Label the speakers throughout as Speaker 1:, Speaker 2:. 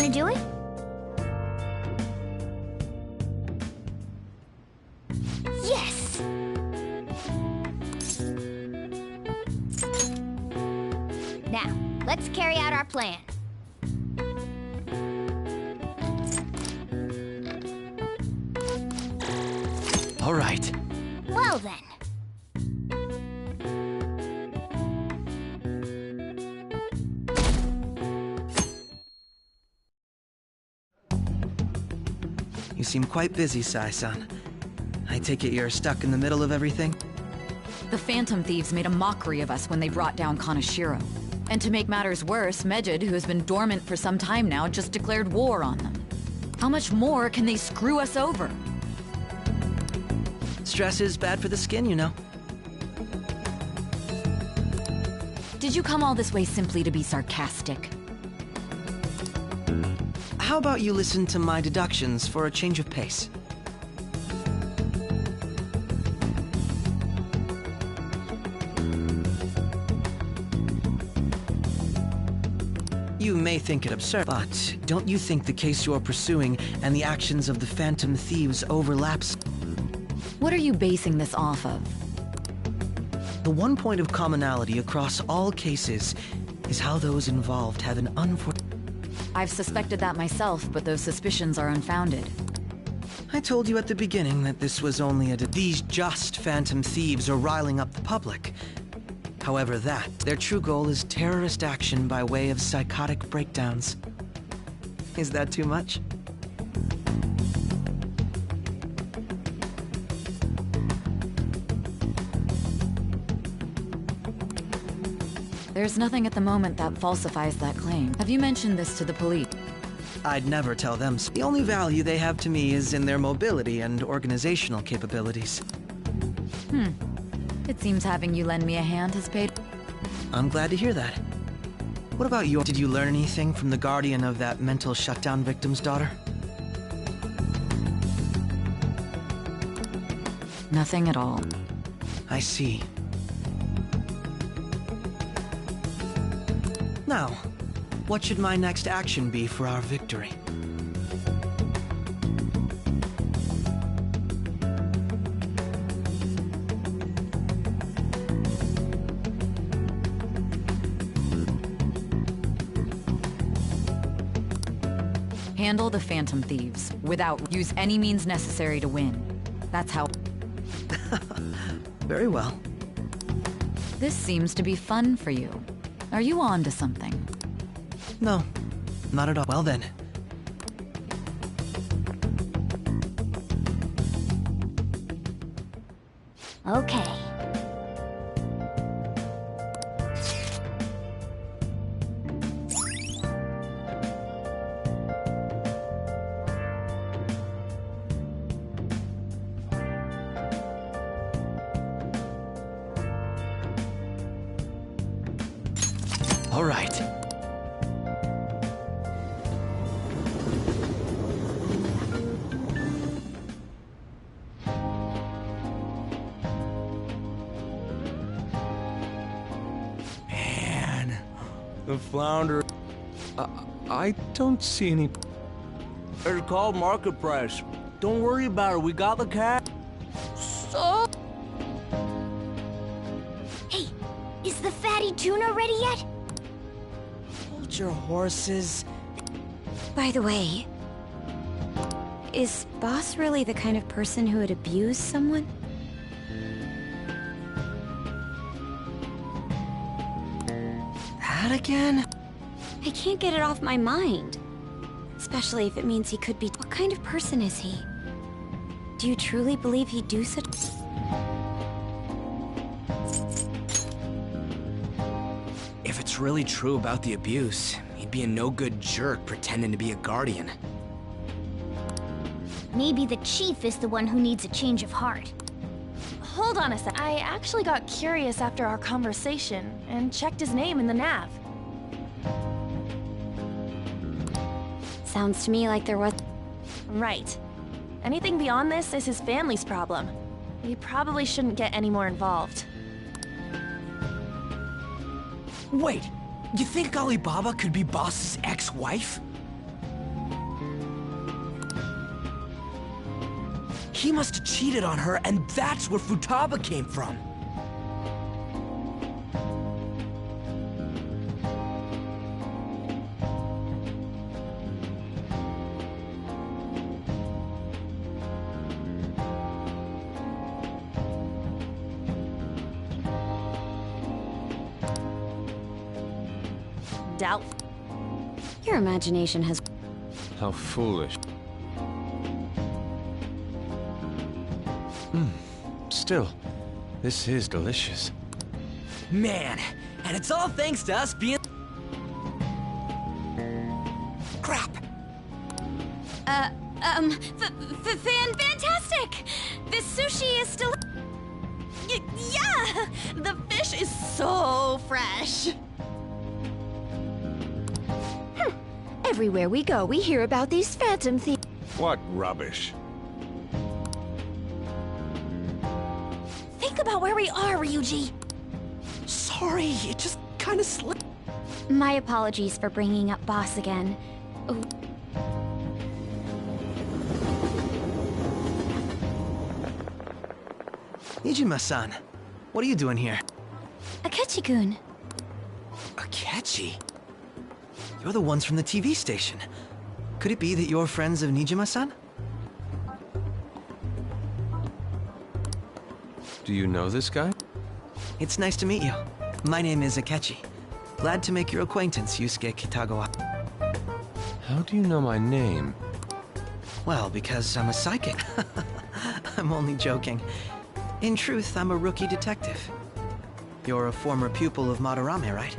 Speaker 1: Wanna do it? Yes! Now, let's carry out our plan.
Speaker 2: All right.
Speaker 1: Well then.
Speaker 2: You seem quite busy, Sai-san. I take it you're stuck in the middle of everything?
Speaker 3: The Phantom Thieves made a mockery of us when they brought down Kaneshiro. And to make matters worse, Mejid, who has been dormant for some time now, just declared war on them. How much more can they screw us over?
Speaker 2: Stress is bad for the skin, you know.
Speaker 3: Did you come all this way simply to be sarcastic?
Speaker 2: How about you listen to my deductions for a change of pace? You may think it absurd, but don't you think the case you're pursuing and the actions of the Phantom Thieves overlaps?
Speaker 3: What are you basing this off of?
Speaker 2: The one point of commonality across all cases is how those involved have an unfortunate...
Speaker 3: I've suspected that myself, but those suspicions are unfounded.
Speaker 2: I told you at the beginning that this was only a... These just Phantom Thieves are riling up the public. However, their true goal is terrorist action by way of psychotic breakdowns. Is that too much?
Speaker 3: There's nothing at the moment that falsifies that claim. Have you mentioned this to the police?
Speaker 2: I'd never tell them. The only value they have to me is in their mobility and organizational capabilities.
Speaker 3: It seems having you lend me a hand has paid...
Speaker 2: I'm glad to hear that. What about you? Did you learn anything from the guardian of that mental shutdown victim's daughter?
Speaker 3: Nothing at all.
Speaker 2: I see. Now, what should my next action be for our victory?
Speaker 3: Handle the Phantom Thieves, without use any means necessary to win. That's how...
Speaker 2: Very well.
Speaker 3: This seems to be fun for you. Are you on to something?
Speaker 2: No, not at all. Well then.
Speaker 1: Okay.
Speaker 2: All right.
Speaker 4: Man, the flounder. I don't see any. It's called market price. Don't worry about it. We got the cash. So.
Speaker 1: Hey, is the fatty tuna ready yet?
Speaker 2: Hold your horses.
Speaker 5: By the way, is Boss really the kind of person who would abuse someone?
Speaker 2: That again?
Speaker 5: I can't get it off my mind. Especially if it means he could be... What kind of person is he? Do you truly believe he'd do such...
Speaker 6: If it's really true about the abuse, he'd be a no-good jerk pretending to be a guardian.
Speaker 1: Maybe the chief is the one who needs a change of heart.
Speaker 7: Hold on a sec. I actually got curious after our conversation and checked his name in the nav.
Speaker 5: Sounds to me like there was...
Speaker 7: Right. Anything beyond this is his family's problem. We probably shouldn't get any more involved.
Speaker 6: Wait, you think Alibaba could be Boss's ex-wife? He must have cheated on her, and that's where Futaba came from.
Speaker 7: Doubt.
Speaker 5: Your imagination has...
Speaker 8: How foolish. Still, this is delicious.
Speaker 6: Man, and it's all thanks to us being... Crap!
Speaker 5: Fantastic! This sushi is still...
Speaker 7: Yeah! The fish is so fresh.
Speaker 1: Everywhere we go, we hear about these phantom thieves.
Speaker 8: What rubbish.
Speaker 7: Think about where we are, Ryuji.
Speaker 6: Sorry, it just kind of slipped.
Speaker 5: My apologies for bringing up boss again. Oh.
Speaker 2: Nijima-san, what are you doing here?
Speaker 5: Akechi-kun.
Speaker 6: Akechi?
Speaker 2: You're the ones from the TV station. Could it be that you're friends of Nijima-san?
Speaker 8: Do you know this guy?
Speaker 2: It's nice to meet you. My name is Akechi. Glad to make your acquaintance, Yusuke Kitagawa.
Speaker 8: How do you know my name?
Speaker 2: Well, because I'm a psychic. I'm only joking. In truth, I'm a rookie detective. You're a former pupil of Madarame, right?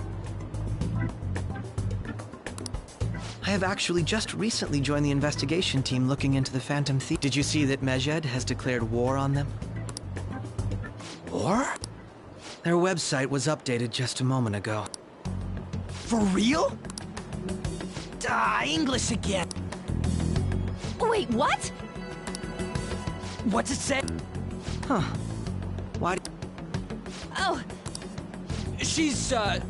Speaker 2: I have actually just recently joined the investigation team looking into the Phantom Thief. Did you see that Medjed has declared war on them?
Speaker 6: War?
Speaker 2: Their website was updated just a moment ago.
Speaker 6: For real? English again.
Speaker 7: Wait, what?
Speaker 6: What's it say?
Speaker 2: Huh. Why?
Speaker 7: Oh,
Speaker 6: She's, a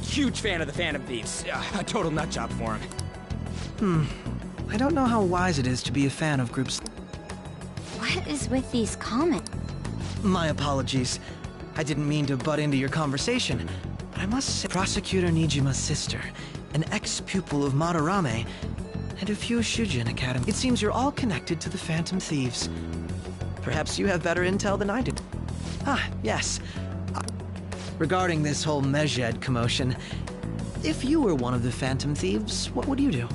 Speaker 6: huge fan of the Phantom Thieves. A total nutjob for him.
Speaker 2: I don't know how wise it is to be a fan of groups.
Speaker 5: What is with these comments?
Speaker 2: My apologies. I didn't mean to butt into your conversation, but I must say, Prosecutor Nijima's sister, an ex-pupil of Madarame, and a few Shujin Academy. It seems you're all connected to the Phantom Thieves. Perhaps you have better intel than I do. Ah, yes. Regarding this whole Medjed commotion, if you were one of the Phantom Thieves, what would you do?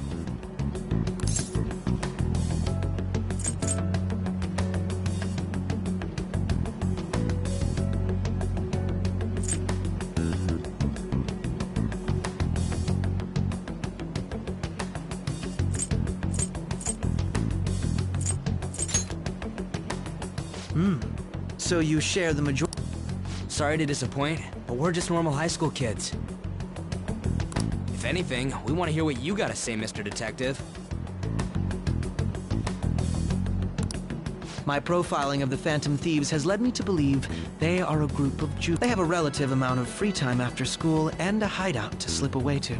Speaker 2: So you share the majority.
Speaker 6: Sorry to disappoint, but we're just normal high school kids. If anything, we want to hear what you gotta say, Mr. Detective.
Speaker 2: My profiling of the Phantom Thieves has led me to believe they are a group of Jews. They have a relative amount of free time after school and a hideout to slip away to.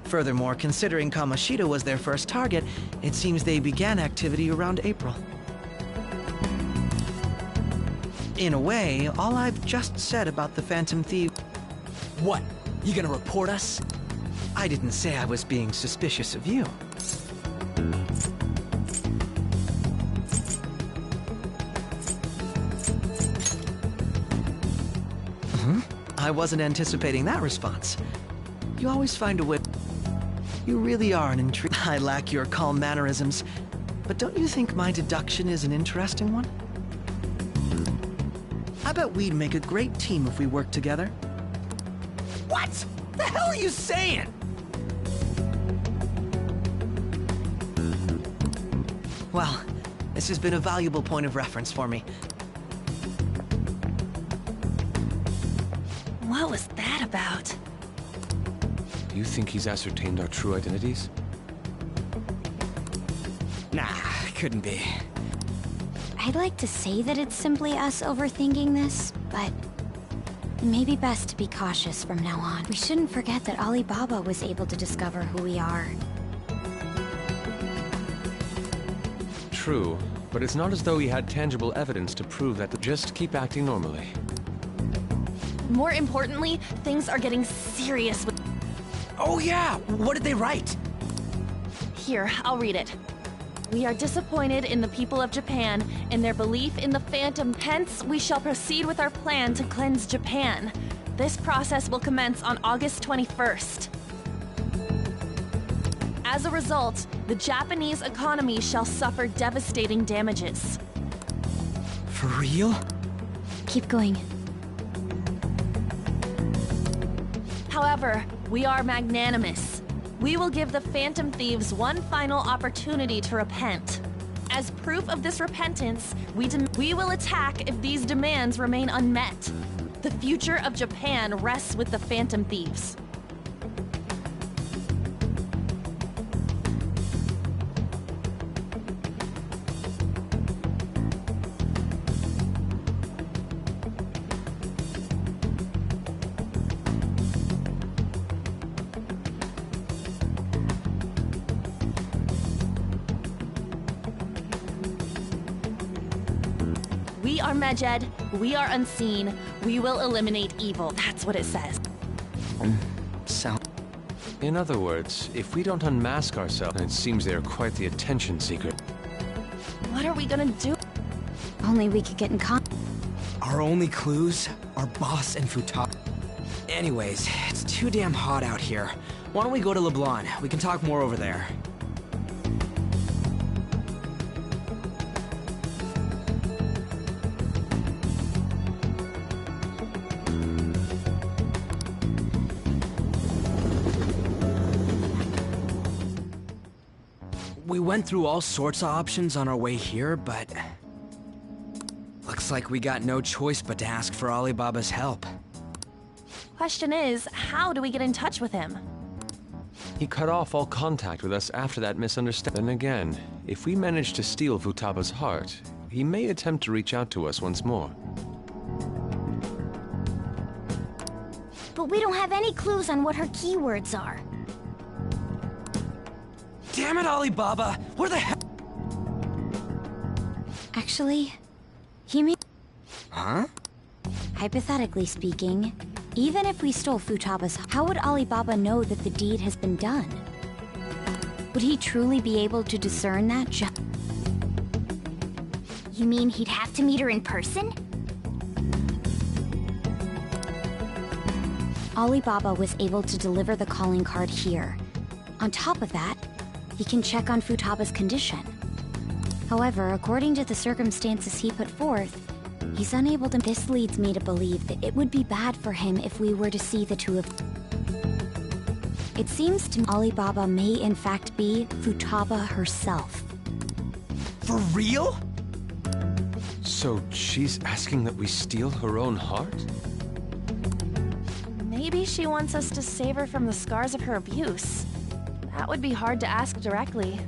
Speaker 2: Furthermore, considering Kamoshida was their first target, it seems they began activity around April. In a way, all I've just said about the Phantom Thieves...
Speaker 6: What? You gonna report us?
Speaker 2: I didn't say I was being suspicious of you. I wasn't anticipating that response. You always find a way... You really are an intrigue. I lack your calm mannerisms, but don't you think my deduction is an interesting one? I bet we'd make a great team if we worked together.
Speaker 6: What? The hell are you saying?
Speaker 2: Well, this has been a valuable point of reference for me.
Speaker 7: what was that about?
Speaker 8: Do you think he's ascertained our true identities?
Speaker 6: Nah, couldn't be.
Speaker 5: I'd like to say that it's simply us overthinking this, but it may be best to be cautious from now on. We shouldn't forget that Alibaba was able to discover who we are.
Speaker 8: True, but it's not as though he had tangible evidence to prove that. Just keep acting normally.
Speaker 7: More importantly, things are getting serious with...
Speaker 6: Oh yeah! What did they write?
Speaker 7: Here, I'll read it. We are disappointed in the people of Japan in their belief in the Phantom. Hence, we shall proceed with our plan to cleanse Japan. This process will commence on August 21st. As a result, the Japanese economy shall suffer devastating damages.
Speaker 6: For real?
Speaker 5: Keep going.
Speaker 7: However, we are magnanimous. We will give the Phantom Thieves one final opportunity to repent. As proof of this repentance, we will attack if these demands remain unmet. The future of Japan rests with the Phantom Thieves. We are Medjed, we are unseen, we will eliminate evil. That's what it says.
Speaker 8: In other words, if we don't unmask ourselves, and it seems they're quite the attention seeker.
Speaker 7: What are we gonna do?
Speaker 5: Only we could get in contact.
Speaker 6: Our only clues are Boss and Futaba. Anyways, it's too damn hot out here. Why don't we go to LeBlanc? We can talk more over there. We went through all sorts of options on our way here, but... looks like we got no choice but to ask for Alibaba's help.
Speaker 7: Question is, how do we get in touch with him?
Speaker 8: He cut off all contact with us after that misunderstanding. Then again, if we manage to steal Futaba's heart, he may attempt to reach out to us once more.
Speaker 5: But we don't have any clues on what her keywords are.
Speaker 6: Damn it, Alibaba! Where the hell?
Speaker 5: Actually, he may...
Speaker 6: Huh?
Speaker 5: Hypothetically speaking, even if we stole Futaba's, how would Alibaba know that the deed has been done? Would he truly be able to discern that You mean he'd have to meet her in person? Alibaba was able to deliver the calling card here. On top of that, he can check on Futaba's condition. However, according to the circumstances he put forth, he's unable to... This leads me to believe that it would be bad for him if we were to see the two of them. It seems to me Alibaba may in fact be Futaba herself.
Speaker 6: For real?
Speaker 8: So she's asking that we steal her own heart?
Speaker 7: Maybe she wants us to save her from the scars of her abuse. That would be hard to ask directly.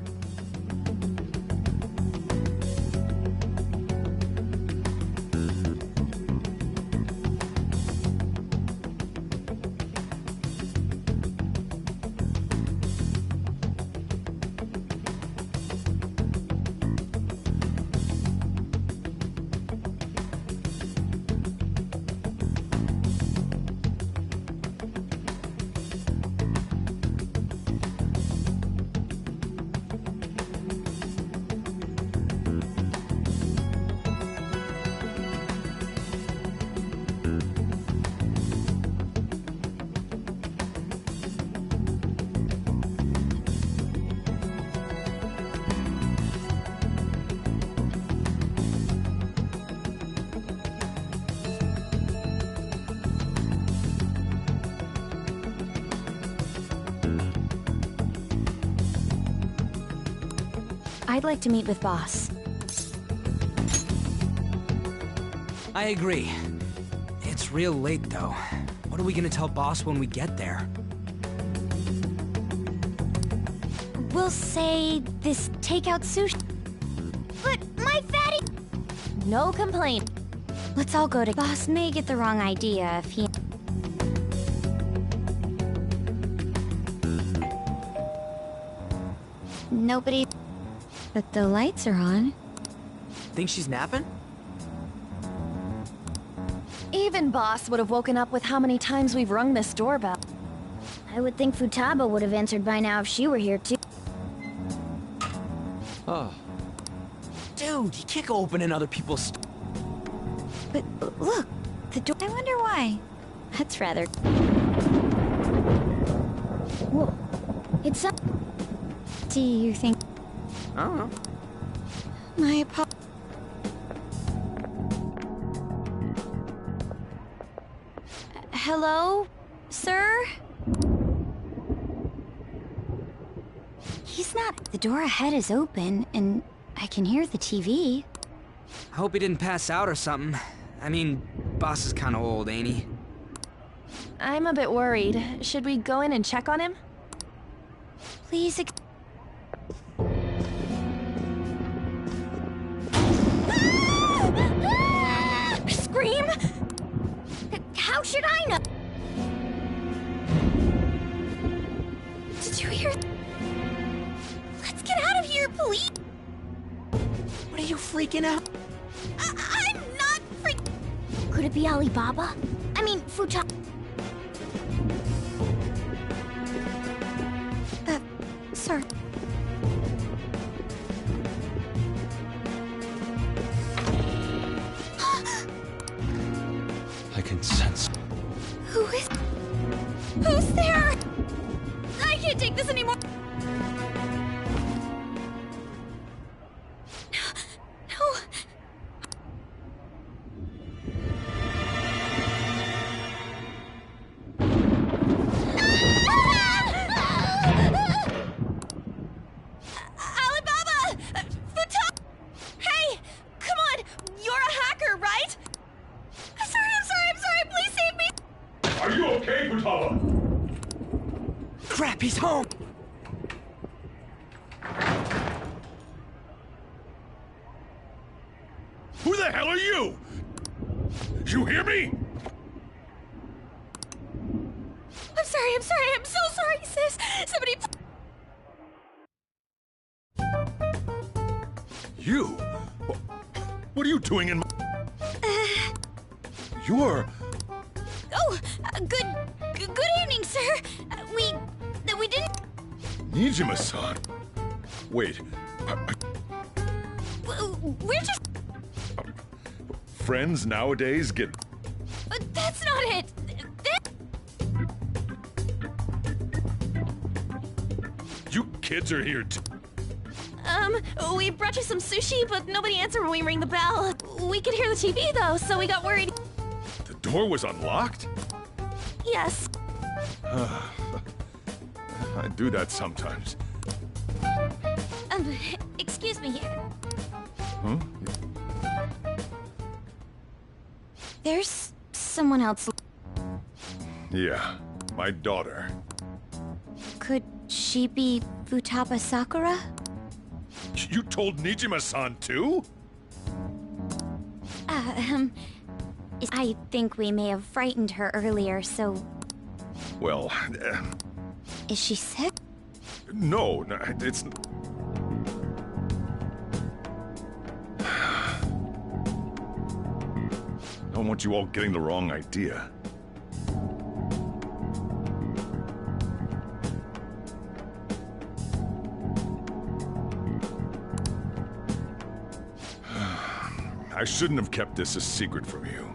Speaker 5: I'd like to meet with Boss.
Speaker 6: I agree. It's real late, though. What are we gonna tell Boss when we get there?
Speaker 5: We'll say this takeout sushi. But my fatty...
Speaker 7: No complaint.
Speaker 5: Let's all go to... Boss may get the wrong idea if he... Nobody... But the lights are on.
Speaker 6: Think she's napping?
Speaker 7: Even Boss would have woken up with how many times we've rung this doorbell.
Speaker 5: I would think Futaba would have answered by now if she were here too.
Speaker 8: Oh,
Speaker 6: Dude, you can't go opening other people's...
Speaker 5: But look, the door. I wonder why. That's rather. Whoa, it's up. Do you think?
Speaker 6: I don't know.
Speaker 5: My apologies. Hello, sir? He's not. The door ahead is open, and I can hear the TV.
Speaker 6: I hope he didn't pass out or something. I mean, Boss is kind of old, ain't he?
Speaker 7: I'm a bit worried. Should we go in and check on him?
Speaker 5: Please. Scream? How should I know? Did you hear? Let's get out of here, please.
Speaker 6: What are you freaking out?
Speaker 5: I'm not Could it be Alibaba? I mean, Futa. Sir.
Speaker 8: I can sense.
Speaker 5: Who's there? I can't take this anymore. No. Alibaba! Futa! Hey! Come on! You're a hacker, right? I'm sorry, please save me!
Speaker 9: Are you okay, Futaba?
Speaker 6: Crap, he's home!
Speaker 9: Who the hell are you? You hear me?
Speaker 5: I'm so sorry, sis! Somebody...
Speaker 9: You? What are you doing in my... You're...
Speaker 5: Oh, good evening, sir. We didn't...
Speaker 9: Nijima-san. Wait,
Speaker 5: We're just...
Speaker 9: friends nowadays get...
Speaker 5: That's not it.
Speaker 9: You kids are here too.
Speaker 7: We brought you some sushi, but nobody answered when we rang the bell. We could hear the TV, though, so we got worried.
Speaker 9: The door was unlocked?
Speaker 7: Yes.
Speaker 9: I do that sometimes.
Speaker 5: Excuse me.
Speaker 9: Huh?
Speaker 5: There's someone else.
Speaker 9: Yeah, my daughter.
Speaker 5: Could she be Futaba Sakura?
Speaker 9: You told Nijima-san too?
Speaker 5: I think we may have frightened her earlier, so...
Speaker 9: Well,
Speaker 5: Is she sick?
Speaker 9: no, it's... I don't want you all getting the wrong idea. I shouldn't have kept this a secret from you.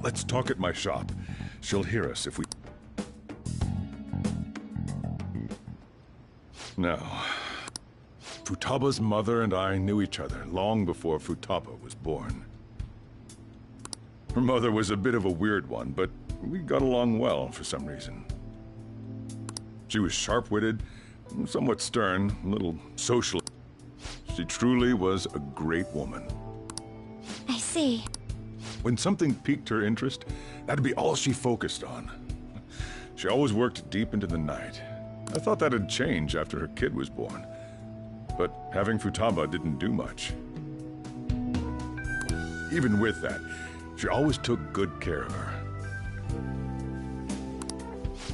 Speaker 9: Let's talk at my shop. She'll hear us if we... Now, Futaba's mother and I knew each other long before Futaba was born. Her mother was a bit of a weird one, but we got along well for some reason. She was sharp-witted, somewhat stern, a little social. She truly was a great woman.
Speaker 5: I see. see.
Speaker 9: When something piqued her interest, that'd be all she focused on. She always worked deep into the night. I thought that'd change after her kid was born. But having Futaba didn't do much. Even with that, she always took good care of her.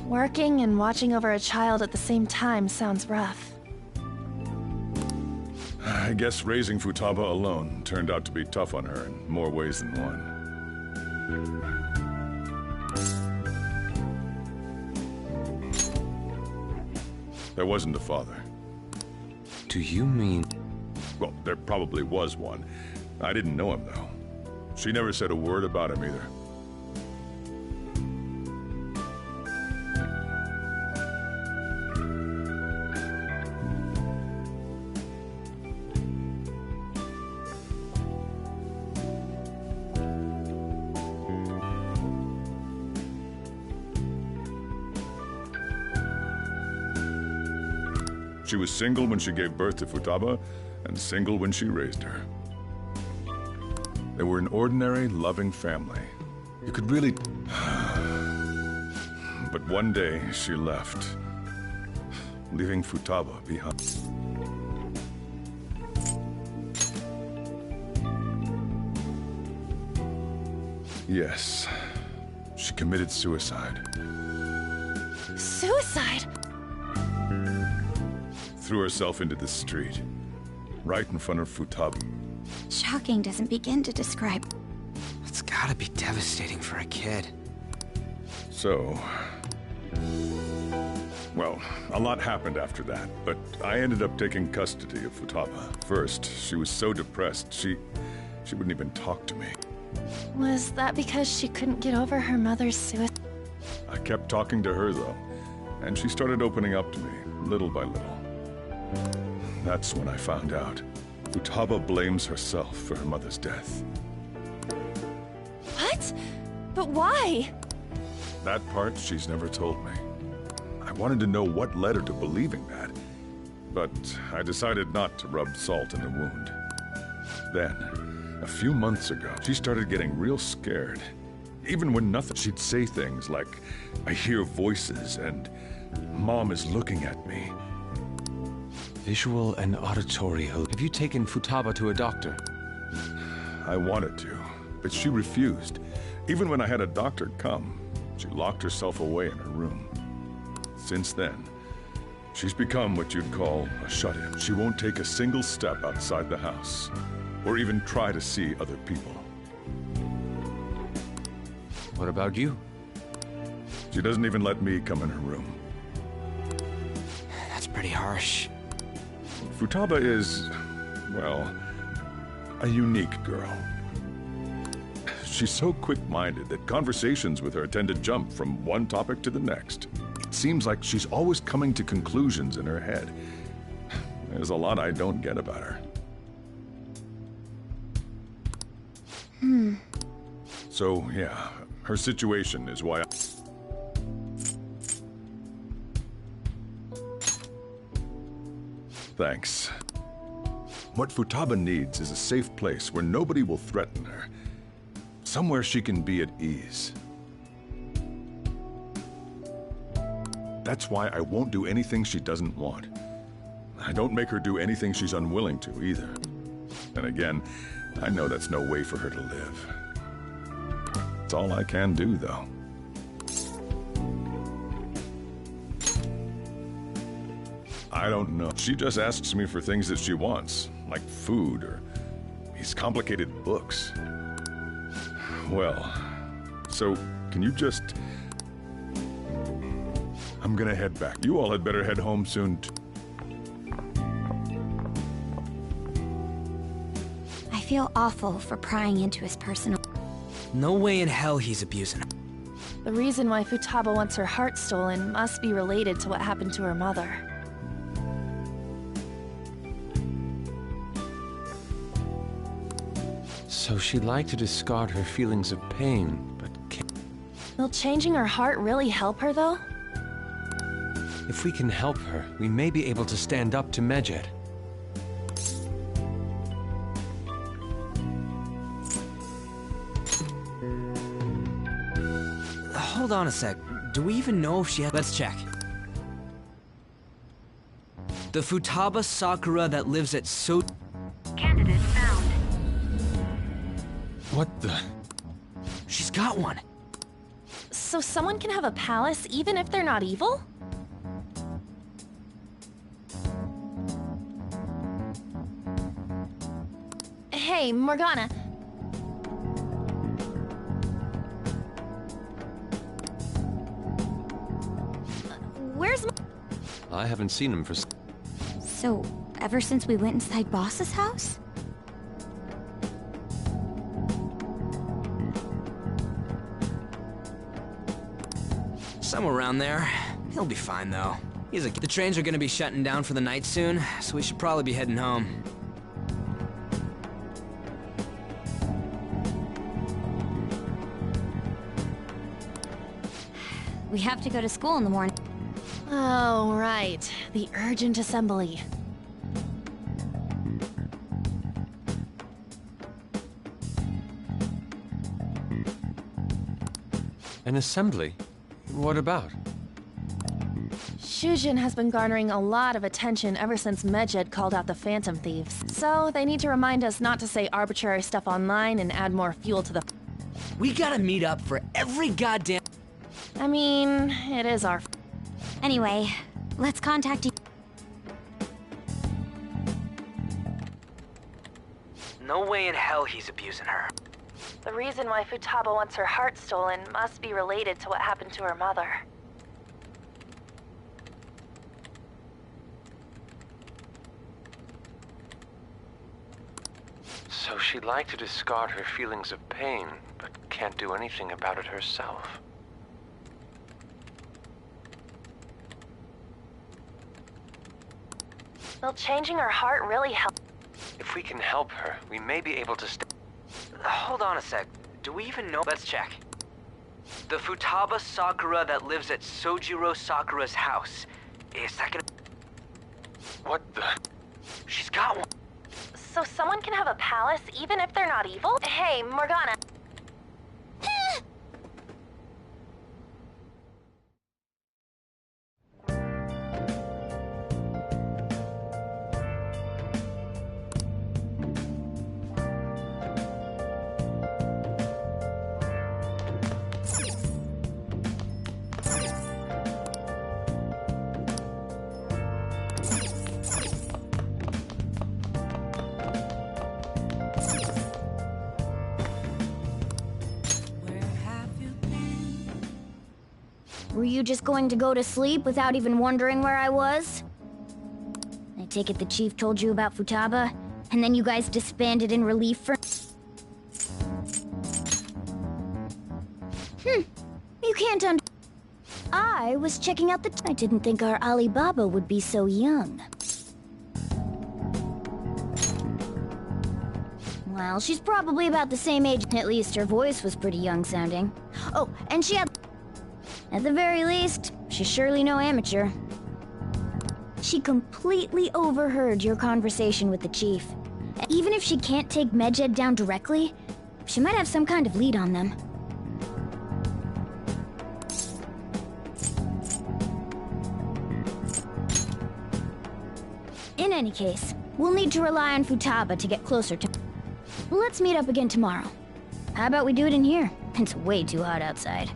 Speaker 7: Working and watching over a child at the same time sounds rough.
Speaker 9: I guess raising Futaba alone turned out to be tough on her in more ways than one. There wasn't a father.
Speaker 8: Do you mean...
Speaker 9: Well, there probably was one. I didn't know him, though. She never said a word about him either. She was single when she gave birth to Futaba, and single when she raised her. They were an ordinary, loving family. You could really... But one day, she left, leaving Futaba behind. Yes, she committed suicide.
Speaker 7: Suicide?
Speaker 9: Threw herself into the street, right in front of Futaba.
Speaker 5: Shocking doesn't begin to describe.
Speaker 6: It's gotta be devastating for a kid.
Speaker 9: So... Well, a lot happened after that, but I ended up taking custody of Futaba. First, she was so depressed, she wouldn't even talk to me.
Speaker 7: Was that because she couldn't get over her mother's suicide?
Speaker 9: I kept talking to her, though, and she started opening up to me, little by little. That's when I found out. Futaba blames herself for her mother's death.
Speaker 7: What? But why?
Speaker 9: That part she's never told me. I wanted to know what led her to believing that, but I decided not to rub salt in the wound. Then, a few months ago, she started getting real scared. Even when nothing, she'd say things like, "I hear voices," and "Mom is looking at me."
Speaker 8: Visual and auditory. Have you taken Futaba to a doctor?
Speaker 9: I wanted to, but she refused. Even when I had a doctor come, she locked herself away in her room. Since then, she's become what you'd call a shut-in. She won't take a single step outside the house, or even try to see other people.
Speaker 8: What about you?
Speaker 9: She doesn't even let me come in her room.
Speaker 6: That's pretty harsh.
Speaker 9: Futaba is, well, a unique girl. She's so quick-minded that conversations with her tend to jump from one topic to the next. It seems like she's always coming to conclusions in her head. There's a lot I don't get about her. So, yeah, her situation is why Thanks. What Futaba needs is a safe place where nobody will threaten her. Somewhere she can be at ease. That's why I won't do anything she doesn't want. I don't make her do anything she's unwilling to, either. And again, I know that's no way for her to live. It's all I can do, though. I don't know. She just asks me for things that she wants, like food or these complicated books. Well, so can you just... I'm gonna head back. You all had better head home soon,
Speaker 5: I feel awful for prying into his personal...
Speaker 6: No way in hell he's abusing her.
Speaker 7: The reason why Futaba wants her heart stolen must be related to what happened to her mother.
Speaker 8: So she'd like to discard her feelings of pain, but can't.
Speaker 7: Will changing her heart really help her, though?
Speaker 8: If we can help her, we may be able to stand up to Medjed.
Speaker 6: Hold on a sec. Do we even know if she had... Let's check. The Futaba Sakura that lives at
Speaker 5: Candidate found.
Speaker 8: What the?
Speaker 6: She's got one.
Speaker 7: So someone can have a palace even if they're not evil? Hey, Morgana. Where's
Speaker 8: I haven't seen him for...
Speaker 5: So, ever since we went inside Boss's house?
Speaker 6: Somewhere around there. He'll be fine, though. The trains are gonna be shutting down for the night soon, so we should probably be heading home.
Speaker 5: We have to go to school in the morning.
Speaker 7: Oh, right. The urgent assembly.
Speaker 8: An assembly? What about?
Speaker 7: Shujin has been garnering a lot of attention ever since Medjed called out the Phantom Thieves. So they need to remind us not to say arbitrary stuff online and add more fuel to the...
Speaker 6: We gotta meet up for every goddamn...
Speaker 7: I mean, it is our...
Speaker 5: Anyway, let's contact you.
Speaker 6: No way in hell he's abusing her.
Speaker 7: The reason why Futaba wants her heart stolen must be related to what happened to her mother.
Speaker 8: So she'd like to discard her feelings of pain, but can't do anything about it herself.
Speaker 7: Will changing her heart really help?
Speaker 8: If we can help her, we may be able to stay...
Speaker 6: Hold on a sec. Do we even know? Let's check. The Futaba Sakura that lives at Sojiro Sakura's house. Is that gonna...
Speaker 8: What the?
Speaker 6: She's got one.
Speaker 7: So someone can have a palace even if they're not evil? Hey, Morgana.
Speaker 5: Were you just going to go to sleep without even wondering where I was? I take it the chief told you about Futaba, and then you guys disbanded in relief for... You can't I was checking out the... I didn't think our Alibaba would be so young. Well, she's probably about the same age. At least her voice was pretty young sounding. Oh, and she had... At the very least, she's surely no amateur. She completely overheard your conversation with the chief. Even if she can't take Medjed down directly, she might have some kind of lead on them. In any case, we'll need to rely on Futaba to get closer to... Let's meet up again tomorrow. How about we do it in here? It's way too hot outside.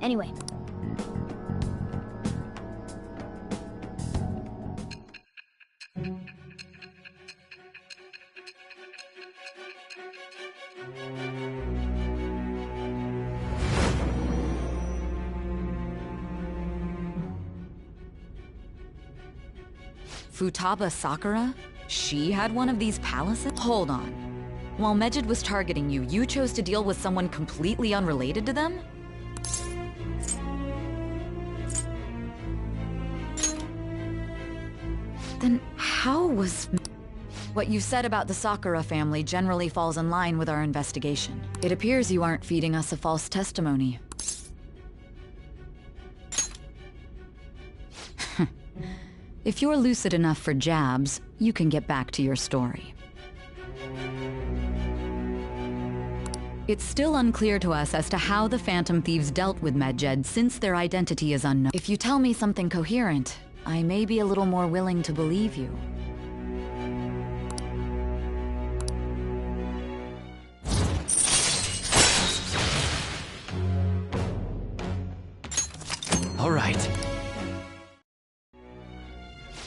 Speaker 5: Anyway.
Speaker 3: Futaba Sakura? She had one of these palaces? Hold on. While Mejid was targeting you, you chose to deal with someone completely unrelated to them? Then how was... What you said about the Sakura family generally falls in line with our investigation. It appears you aren't feeding us a false testimony. If you're lucid enough for jabs, you can get back to your story. It's still unclear to us as to how the Phantom Thieves dealt with Medjed since their identity is unknown. If you tell me something coherent, I may be a little more willing to believe you.
Speaker 2: All right.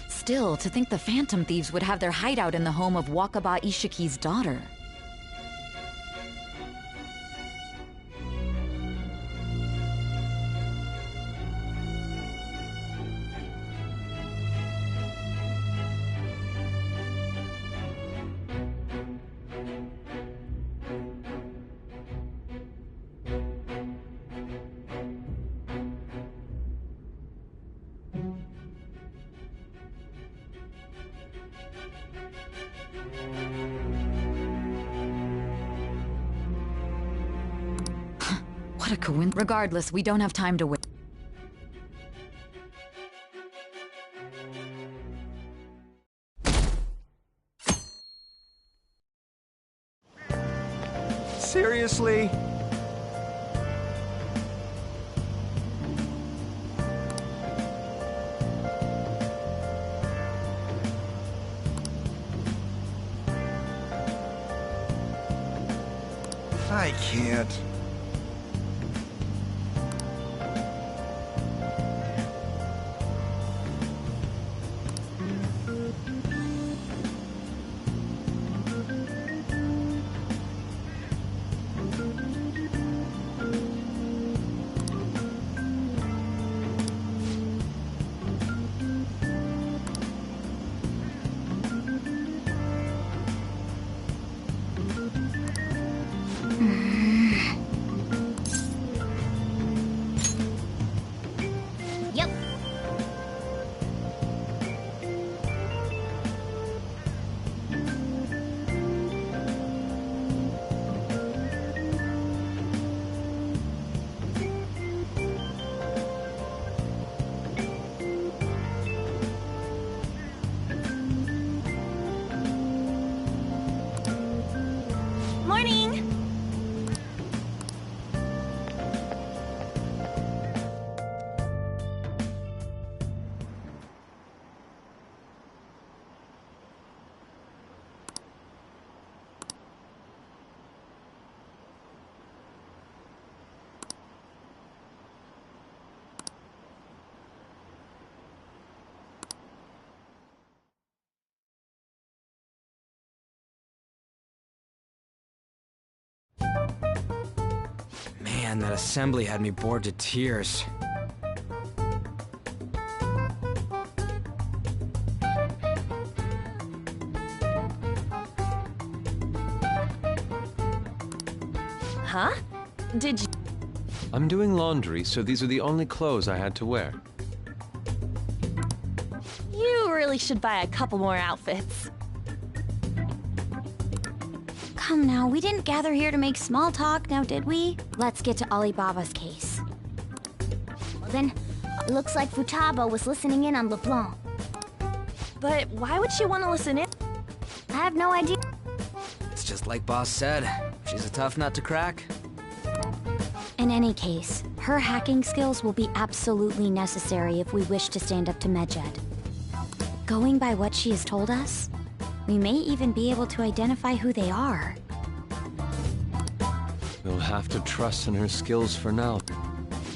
Speaker 3: Still, to think the Phantom Thieves would have their hideout in the home of Wakaba Ishiki's daughter. What a coincidence. Regardless, we don't have time to wait.
Speaker 4: Seriously?
Speaker 10: I can't.
Speaker 5: Yep. Morning!
Speaker 6: Man, that assembly had me bored to tears.
Speaker 7: Huh? Did you...
Speaker 8: I'm doing laundry, so these are the only clothes I had to wear.
Speaker 7: You really should buy a couple more outfits.
Speaker 5: Come now, we didn't gather here to make small talk, now did we? Let's get to Alibaba's case. Well then, it looks like Futaba was listening in on LeBlanc.
Speaker 7: But why would she want to listen in?
Speaker 5: I have no idea.
Speaker 6: It's just like Boss said. She's a tough nut to crack.
Speaker 5: In any case, her hacking skills will be absolutely necessary if we wish to stand up to Medjed. Going by what she has told us, we may even be able to identify who they are.
Speaker 8: We'll have to trust in her skills for now.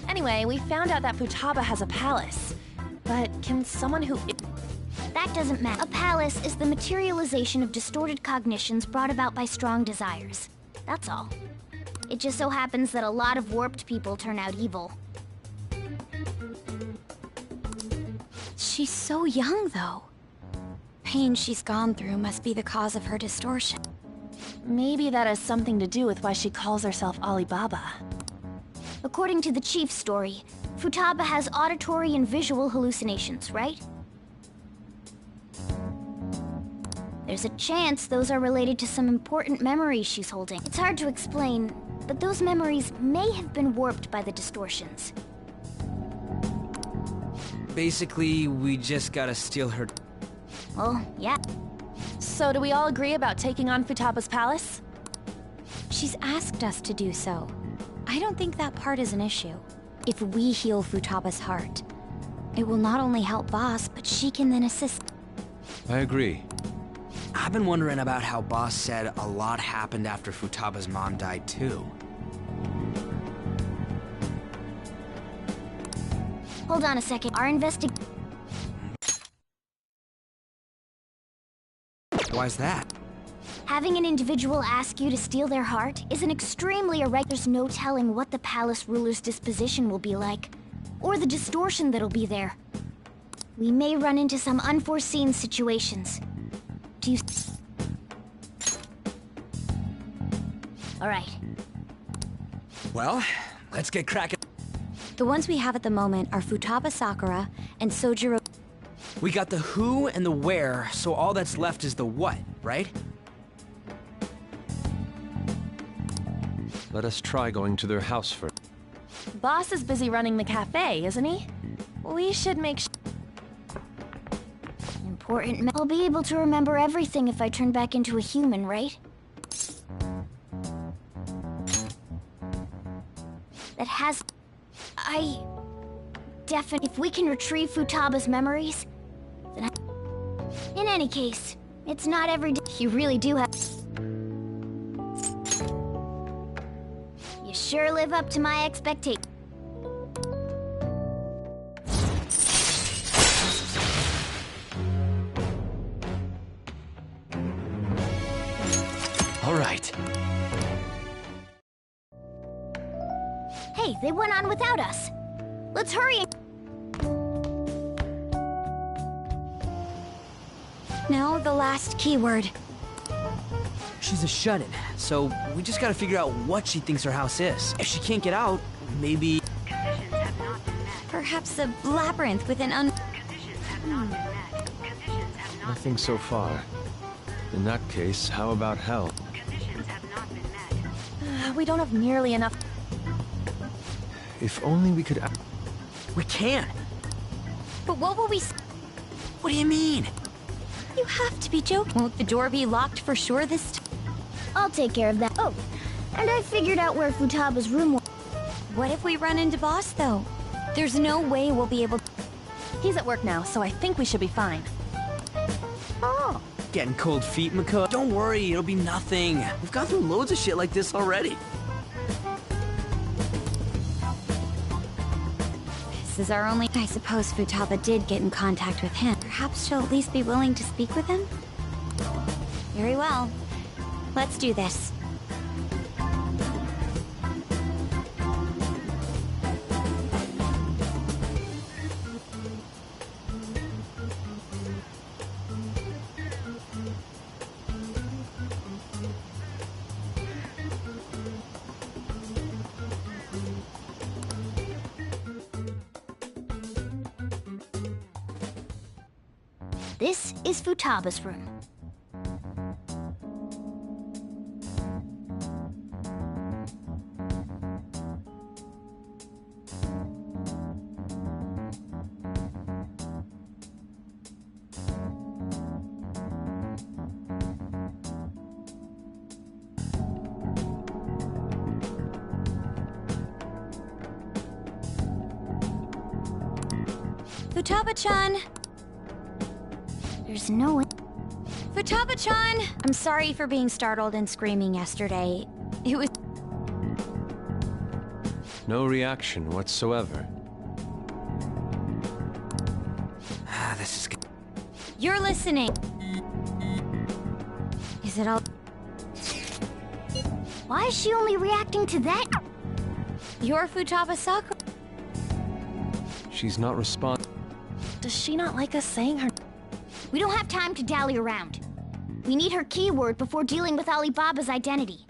Speaker 7: Anyway, Anyway, we found out that Futaba has a palace. But can someone who...
Speaker 5: That doesn't matter. A palace is the materialization of distorted cognitions brought about by strong desires. That's all. It just so happens that a lot of warped people turn out evil. She's so young, though. Pain she's gone through must be the cause of her distortion.
Speaker 7: Maybe that has something to do with why she calls herself Alibaba.
Speaker 5: According to the chief's story, Futaba has auditory and visual hallucinations, right? There's a chance those are related to some important memories she's holding. It's hard to explain, but those memories may have been warped by the distortions.
Speaker 6: Basically, we just gotta steal her...
Speaker 5: Oh, yeah.
Speaker 7: So do we all agree about taking on Futaba's palace?
Speaker 5: She's asked us to do so. I don't think that part is an issue. If we heal Futaba's heart, it will not only help Boss, but she can then assist.
Speaker 8: I agree.
Speaker 6: I've been wondering about how Boss said a lot happened after Futaba's mom died, too.
Speaker 5: Hold on a second. Our
Speaker 6: Why's that?
Speaker 5: Having an individual ask you to steal their heart is an extremely irregular. There's no telling what the palace ruler's disposition will be like, or the distortion that'll be there. We may run into some unforeseen situations. Do you... All right.
Speaker 6: Well, let's get cracking.
Speaker 5: The ones we have at the moment are Futaba Sakura and Sojiro.
Speaker 6: We got the who and the where, so all that's left is the what, right?
Speaker 8: Let us try going to their house first.
Speaker 7: Boss is busy running the cafe, isn't he? We should make sure...
Speaker 5: Important. I'll be able to remember everything if I turn back into a human, right? That has... If we can retrieve Futaba's memories, then In any case, it's not every day. You really do have... You sure live up to my expectations.
Speaker 6: All right.
Speaker 5: Hey, they went on without us. Let's hurry. Now, the last keyword.
Speaker 6: She's a shut-in, so we just gotta figure out what she thinks her house is. If she can't get out, maybe...
Speaker 10: Conditions have not been met.
Speaker 5: Perhaps a labyrinth with an
Speaker 10: Conditions have not been met. Conditions have not
Speaker 8: Nothing so far. In that case, how about hell?
Speaker 10: Conditions have not been met.
Speaker 7: We don't have nearly enough...
Speaker 8: If only we could...
Speaker 6: We can!
Speaker 5: But what will we...
Speaker 6: What do you mean?
Speaker 5: You have to be joking. Won't the door be locked for sure this time? I'll take care of that. Oh, and I figured out where Futaba's room was. What if we run into Boss, though? There's no way we'll be able to...
Speaker 7: He's at work now, so I think we should be fine.
Speaker 6: Oh. Getting cold feet, Mako. Don't worry, it'll be nothing. We've gone through loads of shit like this already.
Speaker 5: This is our only... I suppose Futaba did get in contact with him. Perhaps she'll at least be willing to speak with him? Very well. Let's do this. This is Futaba's room. Futaba-chan! There's no way. Futaba-chan! I'm sorry for being startled and screaming yesterday. It was...
Speaker 8: No reaction whatsoever.
Speaker 6: This is good.
Speaker 5: You're listening. Is it all... Why is she only reacting to that? You're Futaba Sakura.
Speaker 8: She's not responding.
Speaker 7: Does she not like us saying her?
Speaker 5: We don't have time to dally around. We need her keyword before dealing with Alibaba's identity.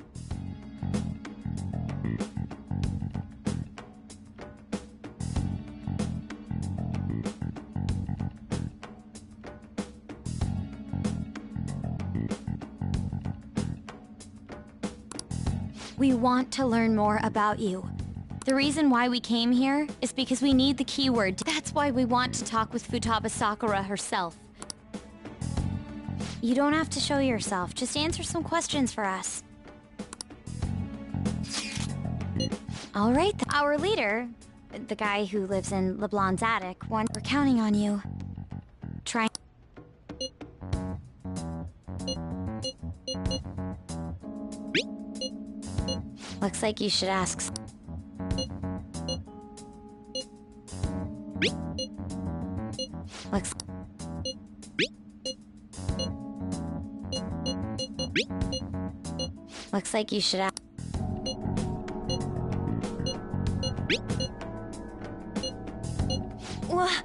Speaker 5: We want to learn more about you. The reason why we came here is because we need the keyword. That's why we want to talk with Futaba Sakura herself. You don't have to show yourself, just answer some questions for us. All right, our leader, the guy who lives in LeBlanc's attic, we're counting on you. Try. Looks like you should ask. Looks like you should ask. What?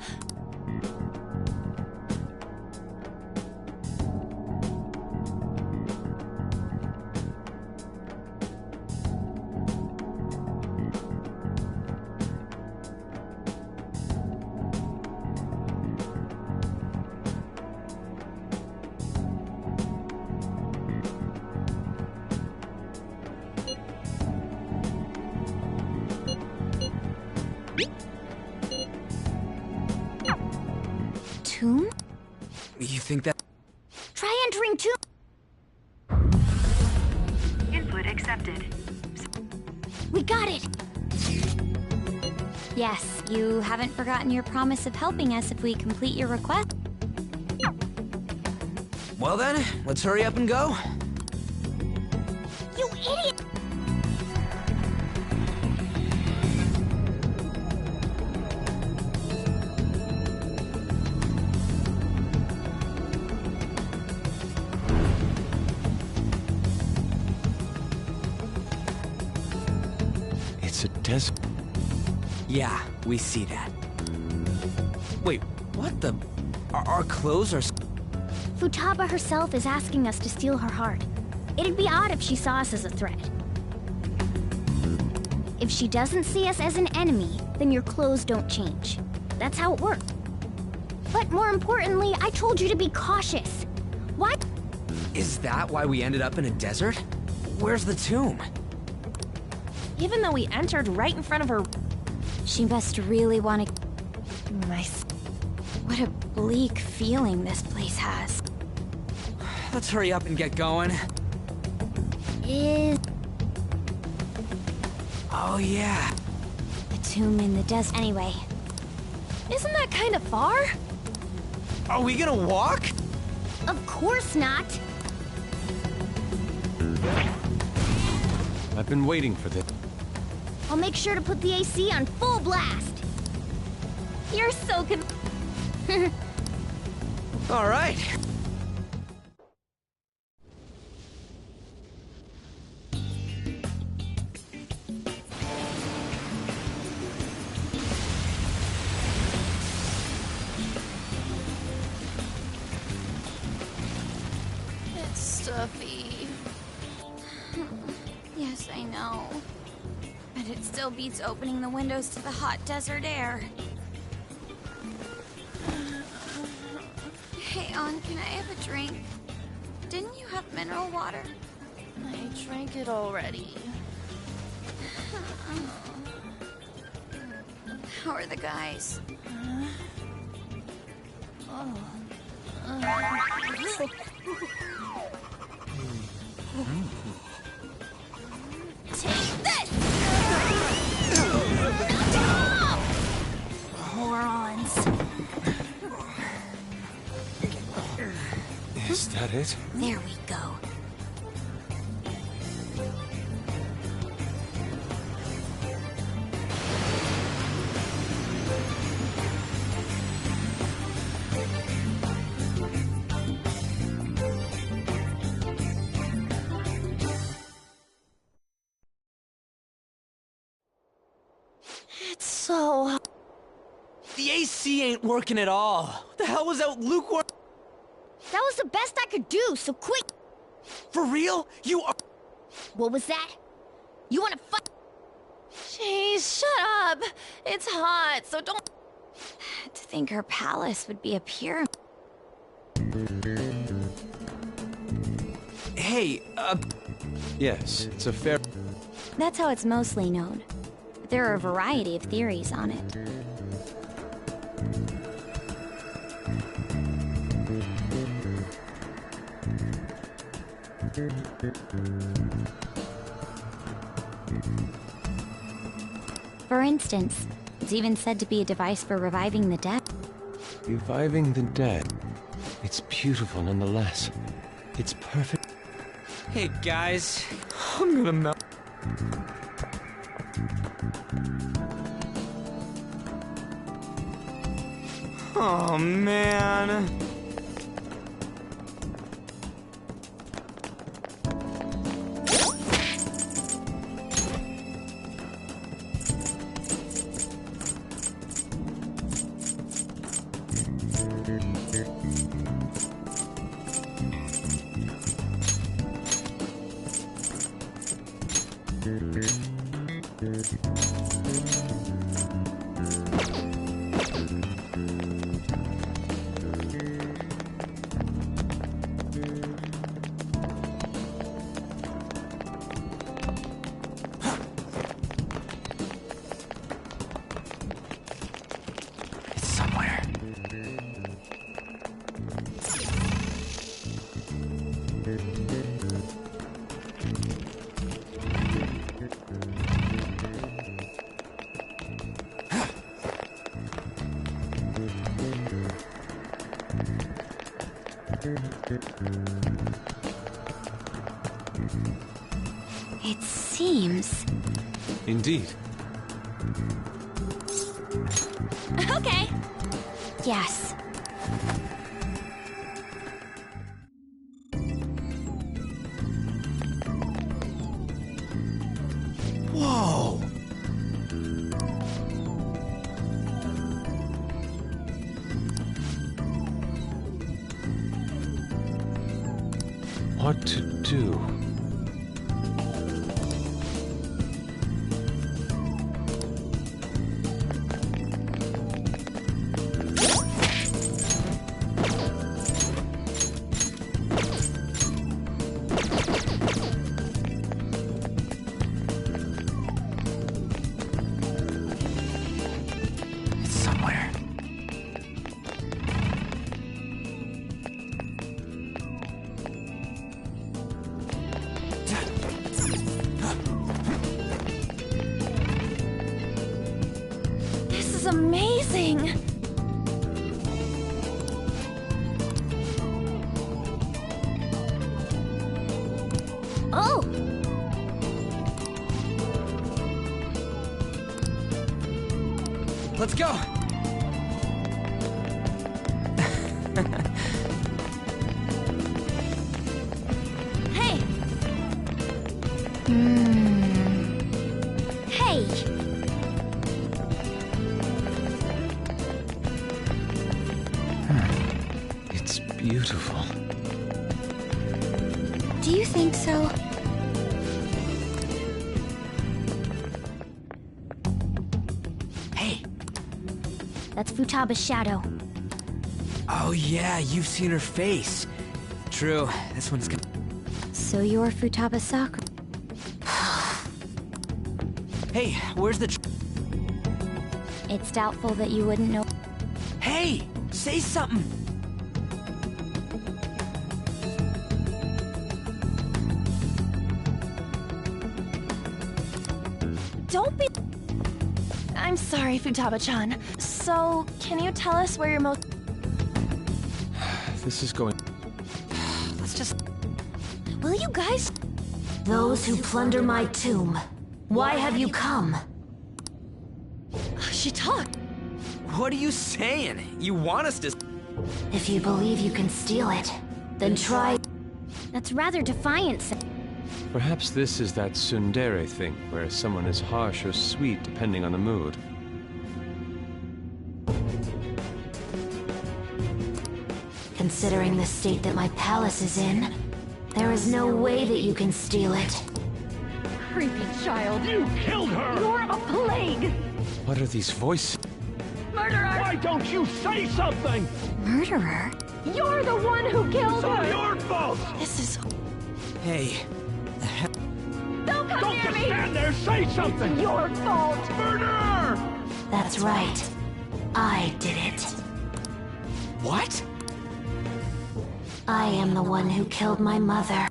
Speaker 5: Tomb?
Speaker 6: You think that...
Speaker 5: Try entering tomb.
Speaker 10: Input accepted.
Speaker 5: We got it! Yes, you haven't forgotten your promise of helping us if we complete your request.
Speaker 6: Well then, let's hurry up and go.
Speaker 5: You idiot!
Speaker 8: It's a desert.
Speaker 6: Yeah, we see that. Wait, what the... Our clothes are...
Speaker 5: Futaba herself is asking us to steal her heart. It'd be odd if she saw us as a threat. If she doesn't see us as an enemy, then your clothes don't change. That's how it works. But more importantly, I told you to be cautious. Why?
Speaker 6: Is that why we ended up in a desert? Where's the tomb?
Speaker 7: Even though we entered right in front of her...
Speaker 5: She must really want to...
Speaker 7: Nice.
Speaker 5: What a bleak feeling this place has.
Speaker 6: Let's hurry up and get going.
Speaker 5: Is...
Speaker 6: Oh yeah.
Speaker 5: the tomb in the desert anyway?
Speaker 7: Isn't that kind of far?
Speaker 6: Are we gonna walk?
Speaker 5: Of course not!
Speaker 8: I've been waiting for this.
Speaker 5: I'll make sure to put the AC on full blast! You're so
Speaker 6: All right.
Speaker 7: It's stuffy.
Speaker 5: Yes, I know. But it still beats opening the windows to the hot desert air. Hey, On, can I have a drink? Didn't you have mineral water?
Speaker 7: I drank it already.
Speaker 5: How are the guys? Take this! Morons.
Speaker 8: Is that it?
Speaker 5: There we go.
Speaker 7: So...
Speaker 4: The AC ain't working at all. What the hell was that lukewarm?
Speaker 5: That was the best I could do, so quick!
Speaker 4: For real? You are...
Speaker 5: What was that? You wanna fight?
Speaker 7: Jeez, shut up. It's hot, so don't...
Speaker 5: To think her palace would be a pyramid.
Speaker 4: Hey,
Speaker 8: Yes, it's a fair...
Speaker 5: That's how it's mostly known. But there are a variety of theories on it. For instance, it's even said to be a device for reviving the dead.
Speaker 8: Reviving the dead. It's beautiful nonetheless. It's perfect.
Speaker 4: hey guys. I'm gonna melt. Oh man. It's somewhere.
Speaker 5: It seems...
Speaker 8: Indeed.
Speaker 5: Okay. Yes.
Speaker 4: Whoa.
Speaker 8: What to do?
Speaker 4: It's somewhere.
Speaker 7: This is amazing!
Speaker 5: Oh!
Speaker 4: Let's go.
Speaker 7: Hey!
Speaker 5: Hey!
Speaker 8: It's beautiful.
Speaker 5: Do you think so?
Speaker 4: Hey.
Speaker 5: That's Futaba's shadow.
Speaker 4: Oh yeah, you've seen her face. True. This one's gonna...
Speaker 5: So you're Futaba Sakura.
Speaker 4: Hey, where's the...
Speaker 5: It's doubtful that you wouldn't know.
Speaker 4: Hey, say something.
Speaker 7: Don't be... I'm sorry, Futaba-chan. So, can you tell us where you're most...
Speaker 8: This is going...
Speaker 4: Let's just...
Speaker 5: Will you guys?
Speaker 11: Those who plunder my tomb, why have you come?
Speaker 7: She talked.
Speaker 4: What are you saying? You want us to...
Speaker 11: If you believe you can steal it, then try.
Speaker 5: That's rather defiant.
Speaker 8: Perhaps this is that tsundere thing, where someone is harsh or sweet depending on the mood.
Speaker 11: considering the state that my palace is in. There is no way that you can steal it.
Speaker 1: Creepy child.
Speaker 12: You killed her!
Speaker 1: You're a plague!
Speaker 8: What are these voices?
Speaker 1: Murderer!
Speaker 12: Why don't you say something?
Speaker 5: Murderer?
Speaker 1: You're the one who killed
Speaker 12: It's all
Speaker 1: her!
Speaker 12: your fault!
Speaker 7: This is...
Speaker 2: Hey,
Speaker 1: Don't come
Speaker 12: Don't
Speaker 1: near
Speaker 12: just
Speaker 1: me!
Speaker 12: stand there, say something!
Speaker 1: Your fault!
Speaker 12: Murderer!
Speaker 11: That's right. I did it.
Speaker 2: what?
Speaker 11: I am the one who killed my mother.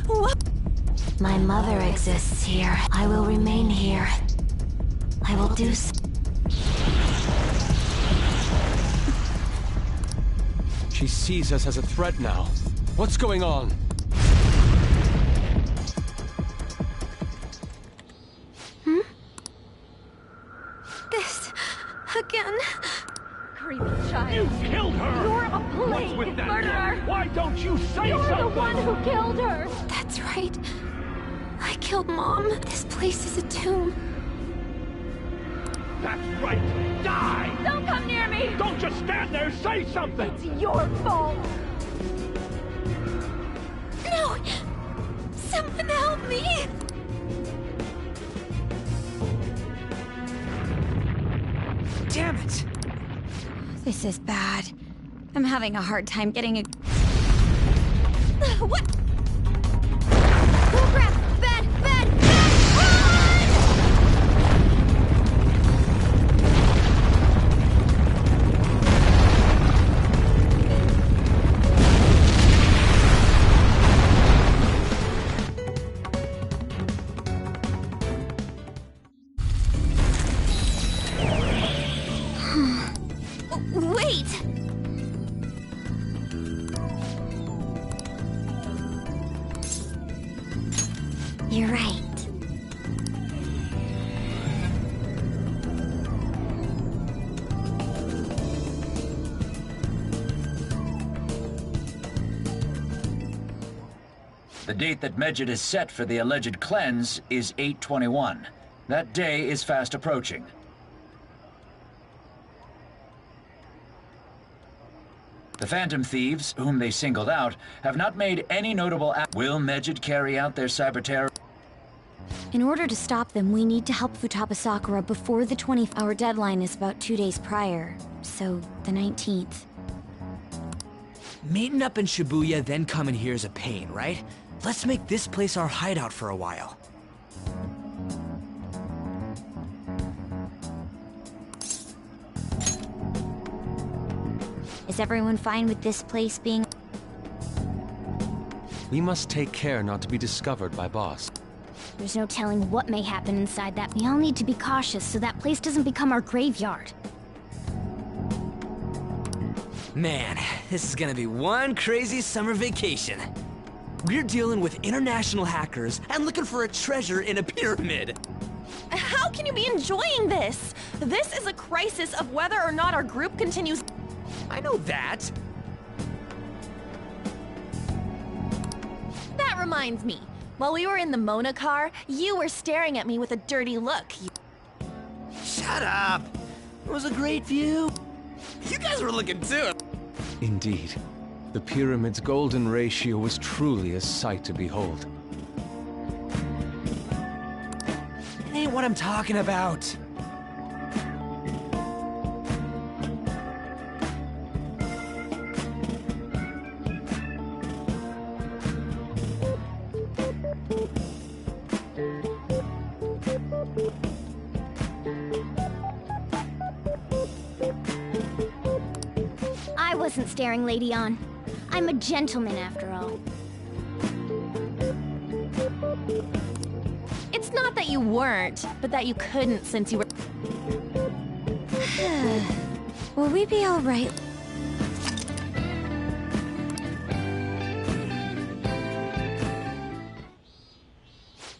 Speaker 7: What?
Speaker 11: My mother exists here. I will remain here. I will do so.
Speaker 8: She sees us as a threat now. What's going on?
Speaker 1: This... again. Creepy child.
Speaker 12: You killed her!
Speaker 1: You're a
Speaker 12: What's
Speaker 1: plague!
Speaker 12: with that
Speaker 1: Murderer!
Speaker 12: girl? Why don't you say
Speaker 1: You're
Speaker 12: something?
Speaker 1: the one who killed her!
Speaker 5: That's right. I killed Mom. This place is a tomb.
Speaker 12: That's right! Die!
Speaker 1: Don't come near me!
Speaker 12: Don't just stand there, say something!
Speaker 1: It's your fault!
Speaker 5: No! Someone help me!
Speaker 2: Damn it!
Speaker 5: This is bad. I'm having a hard time getting a... What? Oh crap! Bad! Bad! Wait! You're right.
Speaker 13: The date that Medjed has set for the alleged cleanse is 8/21. That day is fast approaching. The Phantom Thieves, whom they singled out, have not made any notable Will Medjed carry out their cyber terror?
Speaker 5: In order to stop them, we need to help Futaba Sakura before the 20-hour deadline is about 2 days prior. So, the 19th.
Speaker 6: Meeting up in Shibuya, then coming here is a pain, right? Let's make this place our hideout for a while.
Speaker 5: Is everyone fine with this place being...
Speaker 8: We must take care not to be discovered by Boss.
Speaker 5: There's no telling what may happen inside that. We all need to be cautious so that place doesn't become our graveyard.
Speaker 6: Man, this is gonna be one crazy summer vacation. We're dealing with international hackers and looking for a treasure in a pyramid.
Speaker 7: How can you be enjoying this? This is a crisis of whether or not our group continues...
Speaker 6: I know that.
Speaker 7: That reminds me. While we were in the Mona car, you were staring at me with a dirty look.
Speaker 6: Shut up. It was a great view. You guys were looking too.
Speaker 8: Indeed. The pyramid's golden ratio was truly a sight to behold.
Speaker 6: It ain't what I'm talking about.
Speaker 5: I wasn't staring Lady On. I'm a gentleman after all.
Speaker 7: It's not that you weren't, but that you couldn't since you were...
Speaker 5: Will we be all right?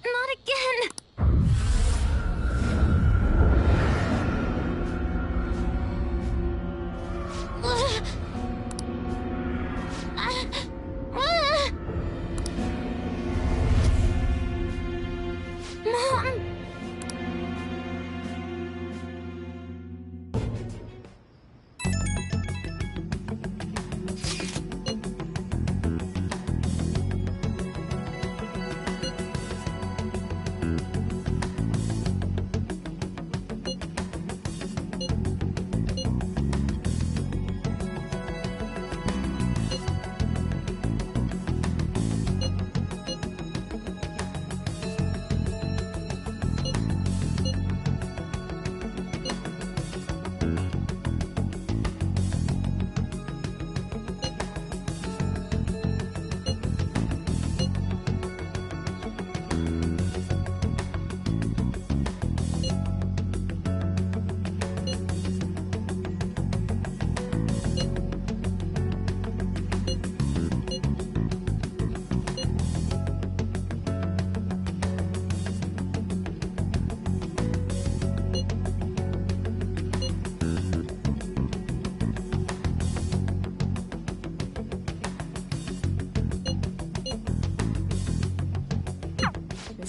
Speaker 5: Not again! Mom!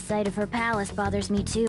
Speaker 5: sight of her palace bothers me too.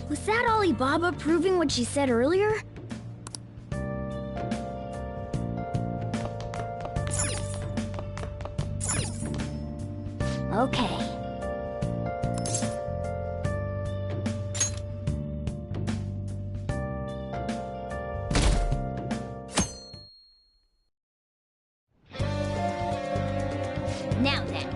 Speaker 5: Was that Alibaba proving what she said earlier? Okay. Now then.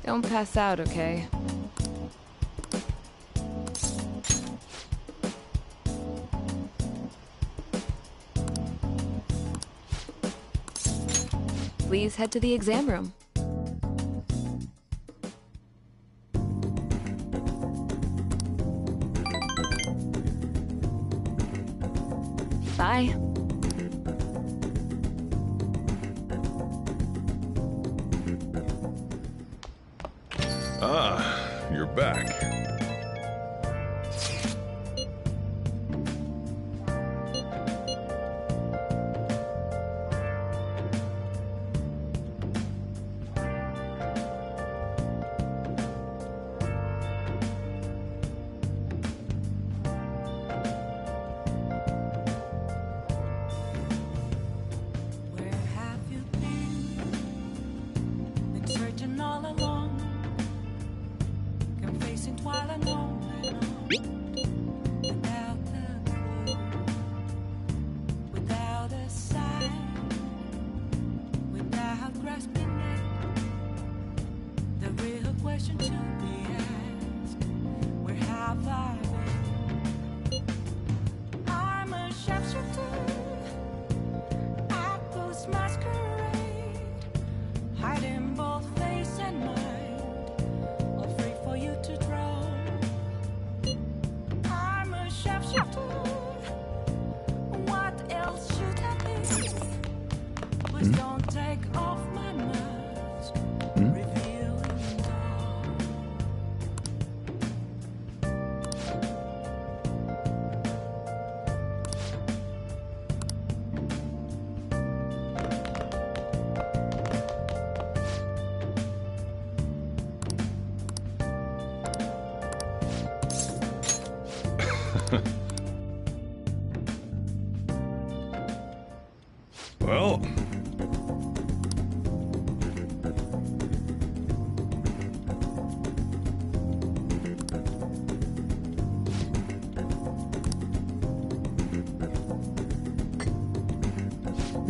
Speaker 14: Don't pass out, okay? Please head to the exam room. Bye.
Speaker 9: Ah, you're back.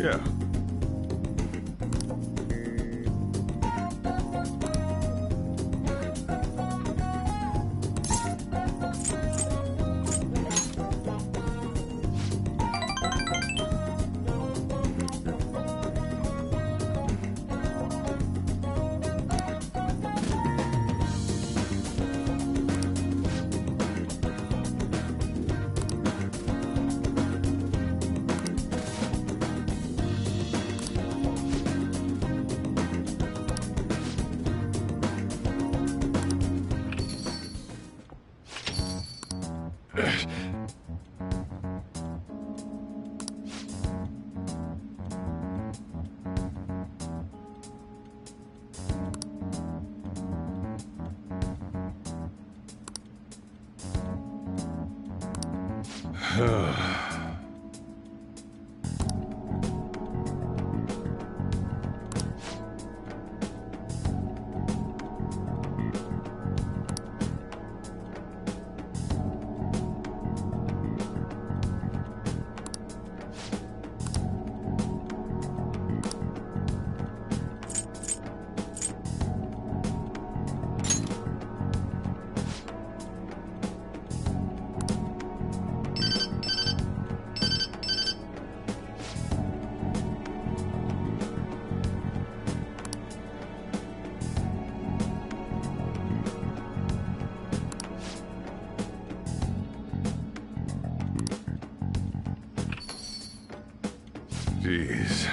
Speaker 9: Yeah. Jeez.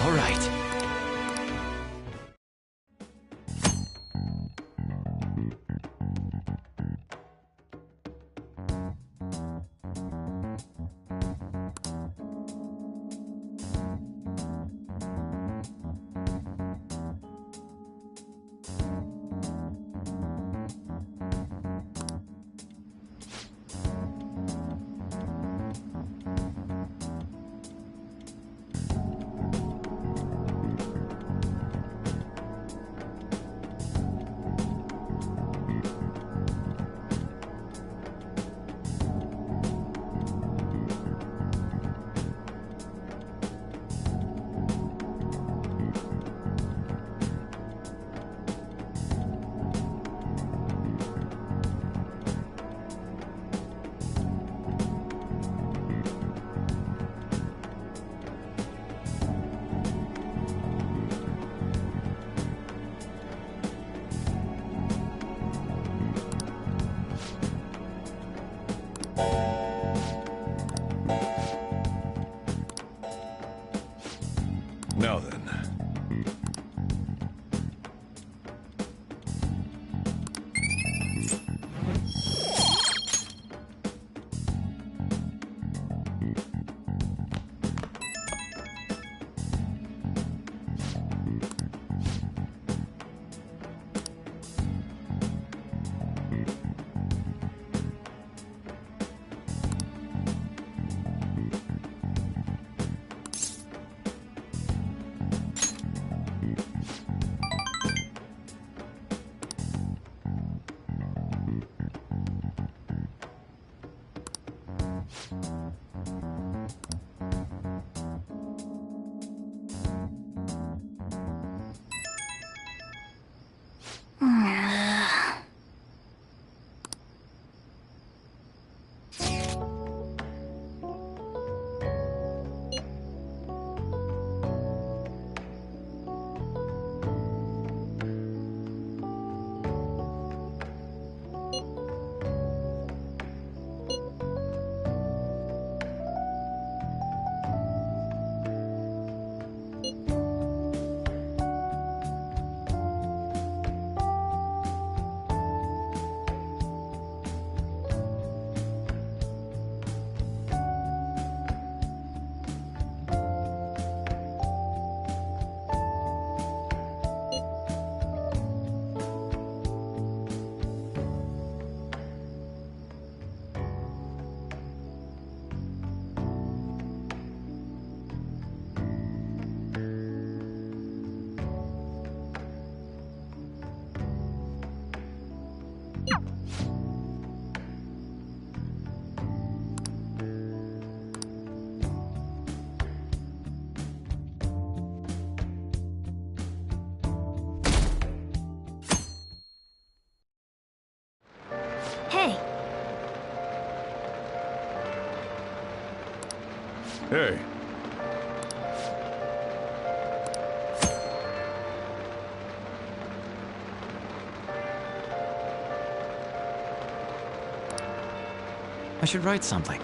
Speaker 2: All right.
Speaker 9: Now then. Hey.
Speaker 15: I should write something.